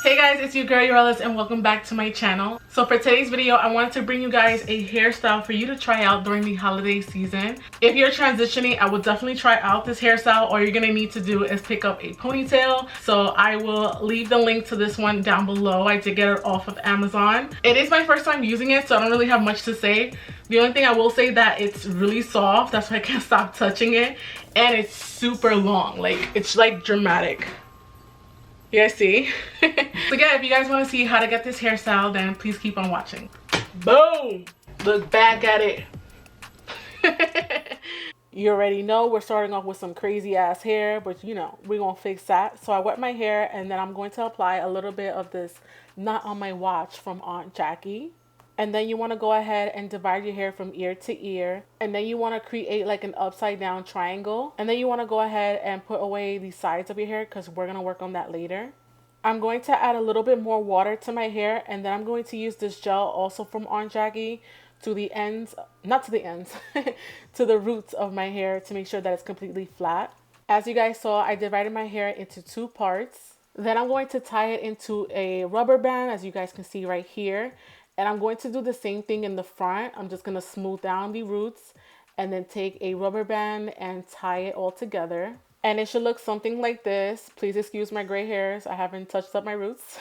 Hey guys, it's your girl Urellis and welcome back to my channel. So for today's video, I wanted to bring you guys a hairstyle for you to try out during the holiday season. If you're transitioning, I would definitely try out this hairstyle. All you're gonna need to do is pick up a ponytail. So I will leave the link to this one down below. I did get it off of Amazon. It is my first time using it, so I don't really have much to say. The only thing I will say that it's really soft. That's why I can't stop touching it. And it's super long. Like, it's like dramatic. You guys see? So yeah, if you guys want to see how to get this hairstyle, then please keep on watching. Boom! Look back at it. You already know we're starting off with some crazy ass hair, but you know, we're gonna fix that. So I wet my hair and then I'm going to apply a little bit of this Not On My Watch from Aunt Jackie. And then you want to go ahead and divide your hair from ear to ear. And then you want to create like an upside down triangle. And then you want to go ahead and put away the sides of your hair because we're going to work on that later. I'm going to add a little bit more water to my hair. And then I'm going to use this gel also from Aunt Jackie to the ends, not to the ends, to the roots of my hair to make sure that it's completely flat. As you guys saw, I divided my hair into two parts. Then I'm going to tie it into a rubber band, as you guys can see right here. And I'm going to do the same thing in the front. I'm just going to smooth down the roots and then take a rubber band and tie it all together. And it should look something like this. Please excuse my gray hairs. I haven't touched up my roots.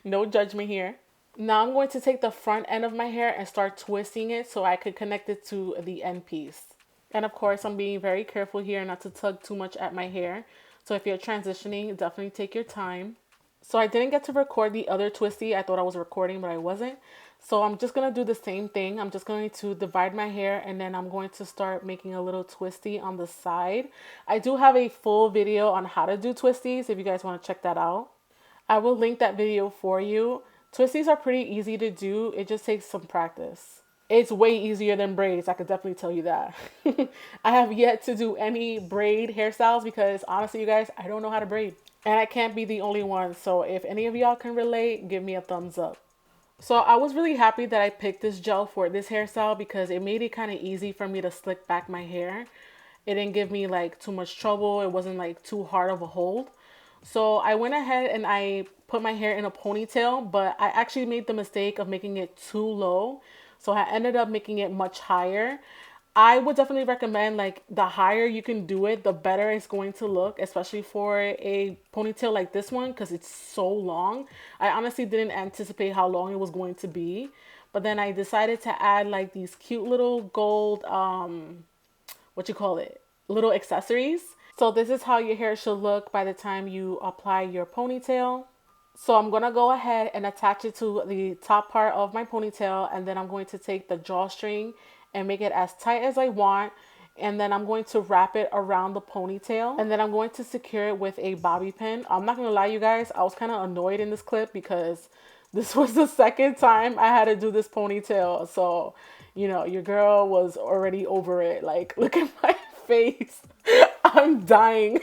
No judgment here. Now I'm going to take the front end of my hair and start twisting it so I could connect it to the end piece. And of course, I'm being very careful here not to tug too much at my hair. So if you're transitioning, definitely take your time. So I didn't get to record the other twisty. I thought I was recording, but I wasn't. So I'm just going to do the same thing. I'm just going to divide my hair and then I'm going to start making a little twisty on the side. I do have a full video on how to do twisties if you guys want to check that out. I will link that video for you. Twisties are pretty easy to do. It just takes some practice. It's way easier than braids. I could definitely tell you that. I have yet to do any braid hairstyles because honestly, you guys, I don't know how to braid. And I can't be the only one. So if any of y'all can relate, give me a thumbs up. So I was really happy that I picked this gel for this hairstyle because it made it kind of easy for me to slick back my hair. It didn't give me like too much trouble. It wasn't like too hard of a hold. So I went ahead and I put my hair in a ponytail, but I actually made the mistake of making it too low. So I ended up making it much higher. I would definitely recommend like the higher you can do it, the better it's going to look, especially for a ponytail like this one because it's so long. I honestly didn't anticipate how long it was going to be. But then I decided to add like these cute little gold, little accessories. So this is how your hair should look by the time you apply your ponytail. So I'm going to go ahead and attach it to the top part of my ponytail. And then I'm going to take the drawstring and make it as tight as I want. And then I'm going to wrap it around the ponytail. And then I'm going to secure it with a bobby pin. I'm not going to lie, you guys. I was kind of annoyed in this clip because this was the second time I had to do this ponytail. So, you know, your girl was already over it. Like, look at my face. I'm dying.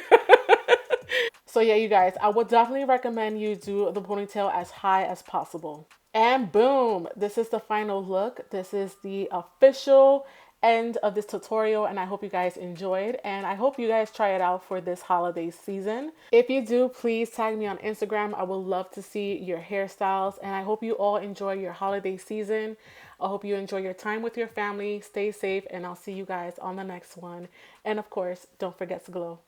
So yeah, you guys, I would definitely recommend you do the ponytail as high as possible. And boom, this is the final look. This is the official end of this tutorial and I hope you guys enjoyed and I hope you guys try it out for this holiday season. If you do, please tag me on Instagram. I would love to see your hairstyles and I hope you all enjoy your holiday season. I hope you enjoy your time with your family. Stay safe and I'll see you guys on the next one. And of course, don't forget to glow.